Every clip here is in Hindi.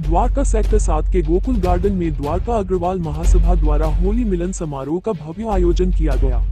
द्वारका सेक्टर 7 के गोकुल गार्डन में द्वारका अग्रवाल महासभा द्वारा होली मिलन समारोह का भव्य आयोजन किया गया।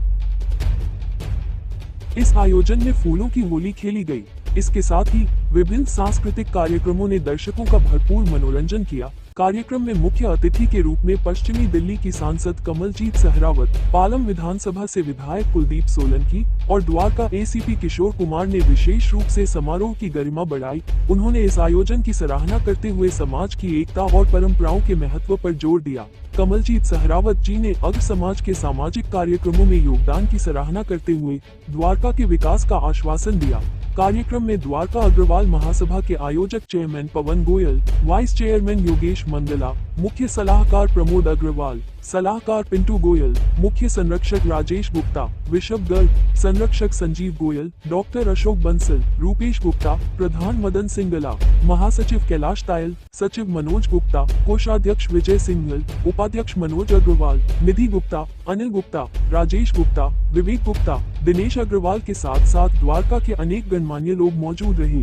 इस आयोजन में फूलों की होली खेली गई। इसके साथ ही विभिन्न सांस्कृतिक कार्यक्रमों ने दर्शकों का भरपूर मनोरंजन किया। कार्यक्रम में मुख्य अतिथि के रूप में पश्चिमी दिल्ली की सांसद कमलजीत सहरावत, पालम विधानसभा से विधायक कुलदीप सोलंकी और द्वारका एसीपी किशोर कुमार ने विशेष रूप से समारोह की गरिमा बढ़ाई। उन्होंने इस आयोजन की सराहना करते हुए समाज की एकता और परंपराओं के महत्व पर जोर दिया। कमलजीत सहरावत जी ने अग्र समाज के सामाजिक कार्यक्रमों में योगदान की सराहना करते हुए द्वारका के विकास का आश्वासन दिया। कार्यक्रम में द्वारका अग्रवाल महासभा के आयोजक चेयरमैन पवन गोयल, वाइस चेयरमैन योगेश मंगला, मुख्य सलाहकार प्रमोद अग्रवाल, सलाहकार पिंटू गोयल, मुख्य संरक्षक राजेश गुप्ता, विशव गर्ग, संरक्षक संजीव गोयल, डॉक्टर अशोक बंसल, रूपेश गुप्ता, प्रधान मदन सिंगला, महासचिव कैलाश तायल, सचिव मनोज गुप्ता, कोषाध्यक्ष विजय सिंघल, उपाध्यक्ष मनोज अग्रवाल, निधि गुप्ता, अनिल गुप्ता, राजेश गुप्ता, विवेक गुप्ता, दिनेश अग्रवाल के साथ साथ द्वारका के अनेक गणमान्य लोग मौजूद रहे।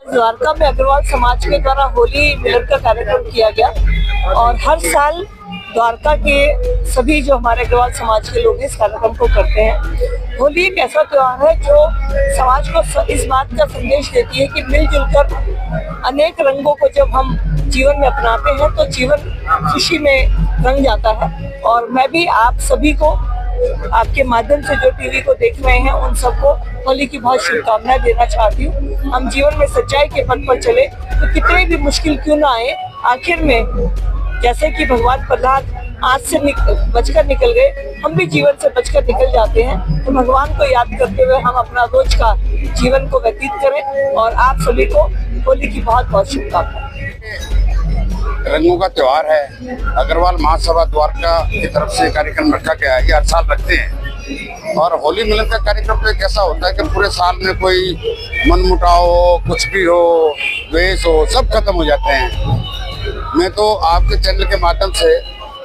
द्वारका में अग्रवाल समाज के द्वारा होली मिलन का कार्यक्रम किया गया और हर साल द्वारका के सभी जो हमारे अग्रवाल समाज के लोग इस कार्यक्रम को करते हैं। होली एक ऐसा त्योहार है जो समाज को इस बात का संदेश देती है कि मिलजुल कर अनेक रंगों को जब हम जीवन में अपनाते हैं तो जीवन खुशी में रंग जाता है। और मैं भी आप सभी को आपके माध्यम से जो टीवी को देख रहे हैं उन सबको होली की बहुत शुभकामनाएं देना चाहती हूँ। हम जीवन में सच्चाई के पथ पर चले तो कितने भी मुश्किल क्यों ना आए, आखिर में जैसे कि भगवान प्रहलाद आज से बचकर निकल गए, हम भी जीवन से बचकर निकल जाते हैं। तो भगवान को याद करते हुए हम अपना रोज का जीवन को व्यतीत करें और आप सभी को होली की बहुत बहुत शुभकामनाएं। रंगों का त्योहार है। अग्रवाल महासभा द्वारका की तरफ से कार्यक्रम रखा गया है, ये हर साल रखते हैं। और होली मिलन का कार्यक्रम तो एक ऐसा होता है कि पूरे साल में कोई मनमुटाव हो, कुछ भी हो, द्वेष हो, सब खत्म हो जाते हैं। मैं तो आपके चैनल के माध्यम से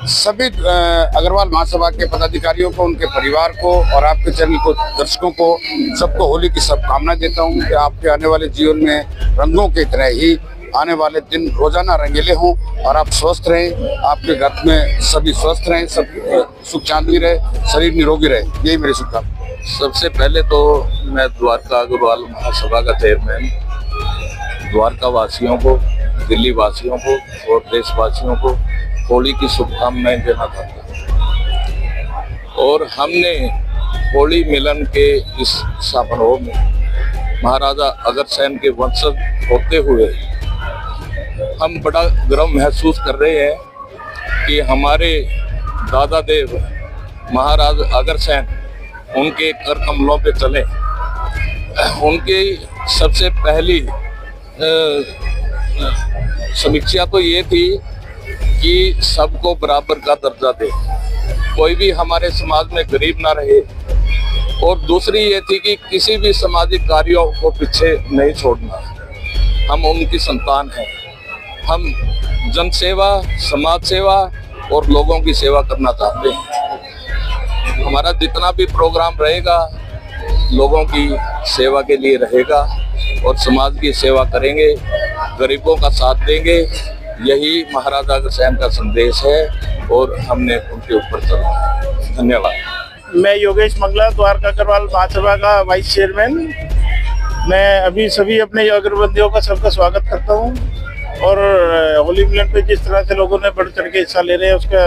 सभी अग्रवाल महासभा के पदाधिकारियों को, उनके परिवार को और आपके चैनल को दर्शकों को सबको होली की शुभकामनाएं देता हूं कि आपके आने वाले जीवन में रंगों की तरह ही आने वाले दिन रोजाना रंगीले हों और आप स्वस्थ रहें, आपके घर में सभी स्वस्थ रहें, सब सुख शांति रहे, शरीर निरोगी रहे, यही मेरी शुभकामनाएं। सबसे पहले तो मैं द्वारका अग्रवाल महासभा का चेयरमैन द्वारका वासियों को, दिल्ली वासियों को और देशवासियों को होली की शुभकामनाएं देना चाहता हूँ। और हमने होली मिलन के इस समारोह में महाराजा अग्रसेन के वंशज होते हुए हम बड़ा गर्व महसूस कर रहे हैं कि हमारे दादा देव महाराज अग्रसेन उनके कर कमलों पे चले। उनकी सबसे पहली समीक्षा तो ये थी कि सबको बराबर का दर्जा दे, कोई भी हमारे समाज में गरीब ना रहे। और दूसरी ये थी कि किसी भी सामाजिक कार्यों को पीछे नहीं छोड़ना। हम उनकी संतान हैं, हम जन सेवा, समाज सेवा और लोगों की सेवा करना चाहते हैं। हमारा जितना भी प्रोग्राम रहेगा लोगों की सेवा के लिए रहेगा और समाज की सेवा करेंगे, गरीबों का साथ देंगे। यही महाराजा अग्रसेन का संदेश है और हमने उनके ऊपर चलना है। धन्यवाद। मैं योगेश मंगला, द्वारका अग्रवाल महासभा का वाइस चेयरमैन। मैं अभी सभी अपने अग्रबंदियों का सबका स्वागत करता हूं और होली मिलन पे जिस तरह से लोगों ने बढ़ चढ़ के हिस्सा ले रहे हैं उसका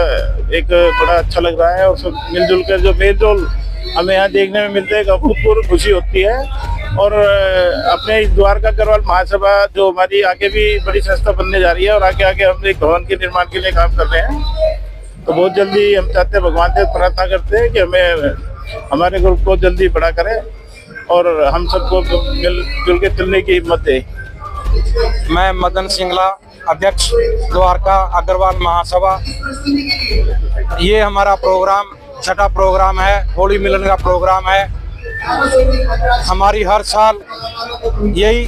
एक बड़ा अच्छा लग रहा है। और सब मिलजुल कर जो मेलजोल हमें यहाँ देखने में मिलते हैं, अभूतपूर्व खुशी होती है। और अपने द्वारका अग्रवाल महासभा जो हमारी आगे भी बड़ी संस्था बनने जा रही है और आगे आगे हम एक भवन के निर्माण के लिए काम कर रहे हैं। तो बहुत जल्दी हम चाहते हैं, भगवान से प्रार्थना करते हैं कि हमें हमारे ग्रुप को जल्दी बड़ा करें और हम सबको मिलजुल के चलने की हिम्मत दे। मैं मदन सिंगला, अध्यक्ष द्वारका अग्रवाल महासभा। ये हमारा प्रोग्राम छठा प्रोग्राम है, होली मिलन का प्रोग्राम है। हमारी हर साल यही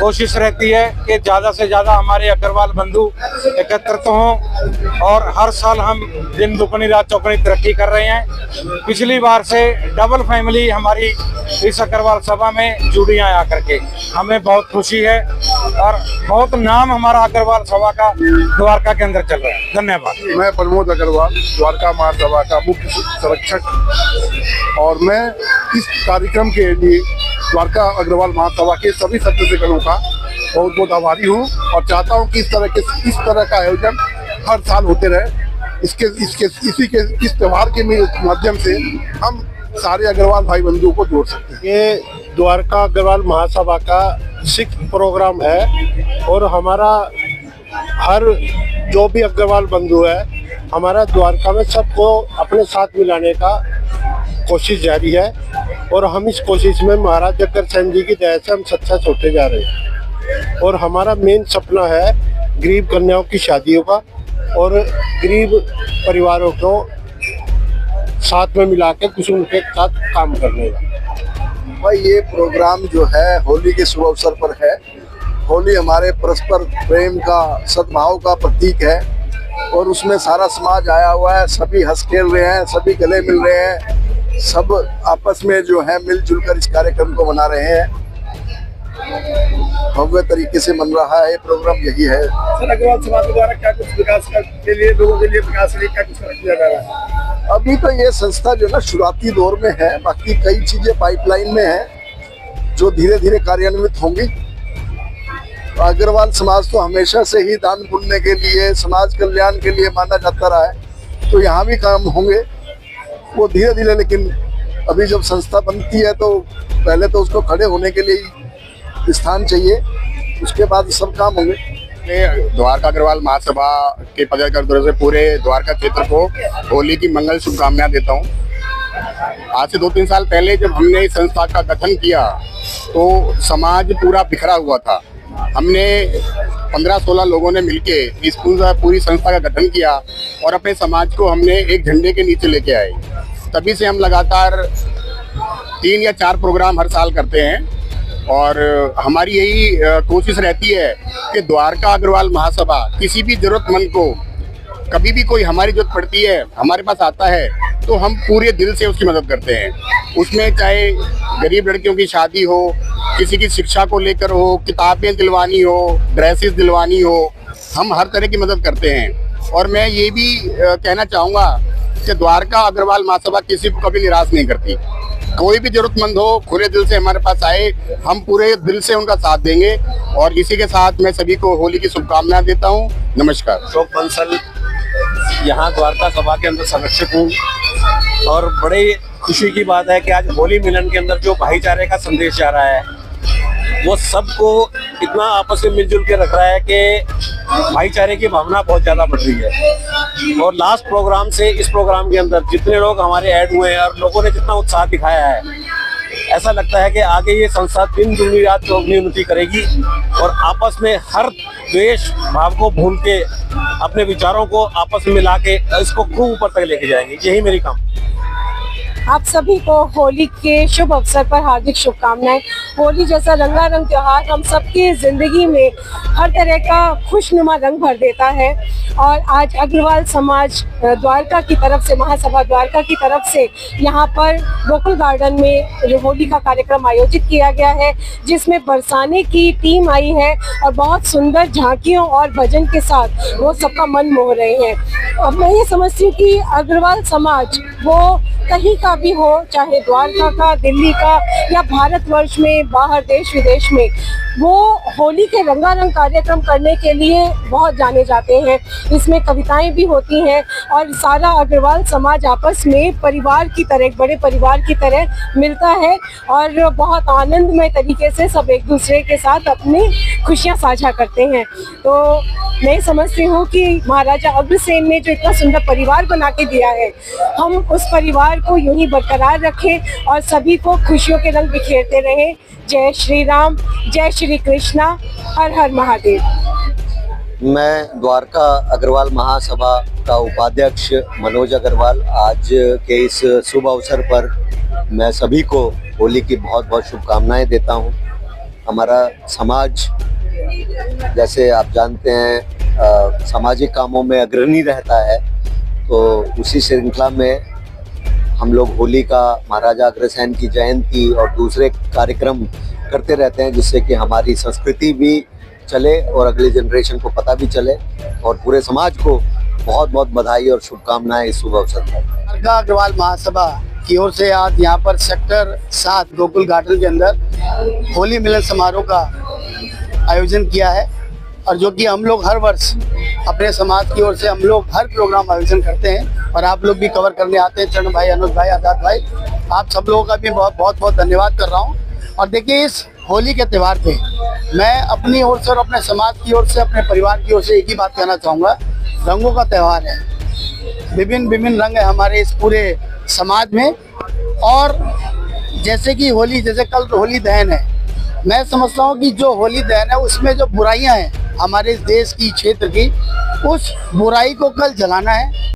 कोशिश रहती है कि ज़्यादा से ज़्यादा हमारे अग्रवाल बंधु एकत्रित हों और हर साल हम दिन दुगनी रात चौगुनी तरक्की कर रहे हैं। पिछली बार से डबल फैमिली हमारी इस अग्रवाल सभा में जुड़ी हैं आकर के। हमें बहुत खुशी है और बहुत नाम हमारा अग्रवाल सभा का द्वारका के अंदर चल रहा है। धन्यवाद। मैं प्रमोद अग्रवाल, द्वारका महासभा का मुख्य संरक्षक, और मैं इस कार्यक्रम के लिए द्वारका अग्रवाल महासभा के सभी सदस्यगणों का बहुत बहुत आभारी हूँ और चाहता हूँ कि इस तरह का आयोजन हर साल होते रहे। इस त्योहार के माध्यम से हम सारे अग्रवाल भाई बंधुओं को जोड़ सकते हैं। ये द्वारका अग्रवाल महासभा का 6th प्रोग्राम है और हमारा हर जो भी अग्रवाल बंधु है, हमारा द्वारका में सबको अपने साथ मिलाने का कोशिश जारी है और हम इस कोशिश में महाराज जग्गर सेन जी की दया से हम सक्सेस होते जा रहे हैं। और हमारा मेन सपना है गरीब कन्याओं की शादियों का और गरीब परिवारों को साथ में मिला के कुछ उनके साथ काम करने का। भाई ये प्रोग्राम जो है होली के शुभ अवसर पर है। होली हमारे परस्पर प्रेम का, सद्भाव का प्रतीक है और उसमें सारा समाज आया हुआ है। सभी हंस खेल रहे हैं, सभी गले मिल रहे हैं, सब आपस में जो है मिलजुल कर इस कार्यक्रम को मना रहे हैं। भव्य तरीके से मन रहा है ये प्रोग्राम, यही है। सर, अग्रवाल समाज के द्वारा क्या कुछ विकास के लिए, लोगों के लिए विकास के लिए क्या कुछ किया जा रहा है? अभी तो ये संस्था जो ना शुरुआती दौर में है, बाकी कई चीजें पाइपलाइन में है जो धीरे धीरे कार्यान्वित होंगी। अग्रवाल समाज तो हमेशा से ही दान पुण्य के लिए, समाज कल्याण के लिए माना जाता रहा है, तो यहाँ भी काम होंगे वो धीरे धीरे। लेकिन अभी जब संस्था बनती है तो पहले तो उसको खड़े होने के लिए स्थान चाहिए, उसके बाद सब काम होंगे। द्वारका अग्रवाल महासभा के पदाधिकारियों से पूरे द्वारका क्षेत्र को होली की मंगल शुभकामनाएं देता हूं। आज से 2-3 साल पहले जब हमने इस संस्था का गठन किया तो समाज पूरा बिखरा हुआ था। हमने 15-16 लोगों ने मिलके इस पूरी संस्था का गठन किया और अपने समाज को हमने एक झंडे के नीचे लेके आए। तभी से हम लगातार 3 या 4 प्रोग्राम हर साल करते हैं और हमारी यही कोशिश रहती है कि द्वारका अग्रवाल महासभा किसी भी जरूरतमंद को, कभी भी कोई हमारी जरूरत पड़ती है, हमारे पास आता है तो हम पूरे दिल से उसकी मदद करते हैं। उसमें चाहे गरीब लड़कियों की शादी हो, किसी की शिक्षा को लेकर हो, किताबें दिलवानी हो, ड्रेसेस दिलवानी हो, हम हर तरह की मदद करते हैं। और मैं ये भी कहना चाहूँगा कि द्वारका अग्रवाल महासभा किसी को कभी निराश नहीं करती। कोई भी जरूरतमंद हो, खुले दिल से हमारे पास आए, हम पूरे दिल से उनका साथ देंगे। और इसी के साथ मैं सभी को होली की शुभकामनाएं देता हूं। नमस्कार। अशोक बंसल यहाँ द्वारका सभा के अंदर संरक्षक हूँ और बड़े खुशी की बात है कि आज होली मिलन के अंदर जो भाईचारे का संदेश जा रहा है वो सबको इतना आपस में मिलजुल के रख रहा है कि भाईचारे की भावना बहुत ज़्यादा बढ़ रही है। और लास्ट प्रोग्राम से इस प्रोग्राम के अंदर जितने लोग हमारे ऐड हुए हैं और लोगों ने जितना उत्साह दिखाया है, ऐसा लगता है कि आगे ये संस्था दिन दुगनी रात चौगुनी उन्नति करेगी और आपस में हर द्वेष भाव को भूल के अपने विचारों को आपस में मिला के इसको खूब ऊपर तक लेके जाएंगे। यही मेरी काम। आप सभी को होली के शुभ अवसर पर हार्दिक शुभकामनाएं। होली जैसा रंगारंग त्योहार हम सबकी जिंदगी में हर तरह का खुशनुमा रंग भर देता है और आज अग्रवाल समाज द्वारका की तरफ से, महासभा द्वारका की तरफ से यहाँ पर गोकुल गार्डन में होली का कार्यक्रम आयोजित किया गया है, जिसमें बरसाने की टीम आई है और बहुत सुंदर झांकियों और भजन के साथ वो सबका मन मोह रहे हैं। अब मैं ये समझती हूँ कि अग्रवाल समाज वो कहीं का भी हो, चाहे द्वारका का, दिल्ली का या भारतवर्ष में, बाहर देश विदेश में, वो होली के रंगारंग कार्यक्रम करने के लिए बहुत जाने जाते हैं। इसमें कविताएं भी होती हैं और सारा अग्रवाल समाज आपस में परिवार की तरह, एक बड़े परिवार की तरह मिलता है और बहुत आनंदमय तरीके से सब एक दूसरे के साथ अपनी खुशियां साझा करते हैं। तो मैं समझती हूँ कि महाराजा अग्रसेन ने जो इतना सुंदर परिवार बना के दिया है, हम उस परिवार को यूं ही बरकरार रखें और सभी को खुशियों के रंग बिखेरते रहें। जय श्री राम, जय श्री कृष्णा, हर हर महादेव। मैं द्वारका अग्रवाल महासभा का उपाध्यक्ष मनोज अग्रवाल आज के इस शुभ अवसर पर मैं सभी को होली की बहुत बहुत शुभकामनाएं देता हूं। हमारा समाज, जैसे आप जानते हैं, सामाजिक कामों में अग्रणी रहता है, तो उसी श्रृंखला में हम लोग होली का, महाराजा अग्रसेन की जयंती और दूसरे कार्यक्रम करते रहते हैं, जिससे कि हमारी संस्कृति भी चले और अगली जनरेशन को पता भी चले। और पूरे समाज को बहुत बहुत बधाई और शुभकामनाएं इस शुभ अवसर पर। द्वारका अग्रवाल महासभा की ओर से आज यहाँ पर सेक्टर 7 गोकुल गार्डन के अंदर होली मिलन समारोह का आयोजन किया है, और जो कि हम लोग हर वर्ष अपने समाज की ओर से हम लोग हर प्रोग्राम आयोजन करते हैं, और आप लोग भी कवर करने आते हैं। चरण भाई, अनुज भाई, आजाद भाई, आप सब लोगों का भी बहुत बहुत धन्यवाद कर रहा हूँ। और देखिए, इस होली के त्यौहार पे मैं अपनी ओर से और अपने समाज की ओर से, अपने परिवार की ओर से एक ही बात कहना चाहूँगा, रंगों का त्यौहार है। विभिन्न रंग है हमारे इस पूरे समाज में। और जैसे कि होली, जैसे कल होली दहन है, मैं समझता हूँ कि जो होली दहन है उसमें जो बुराइयां हैं हमारे देश की, क्षेत्र की, उस बुराई को कल जलाना है।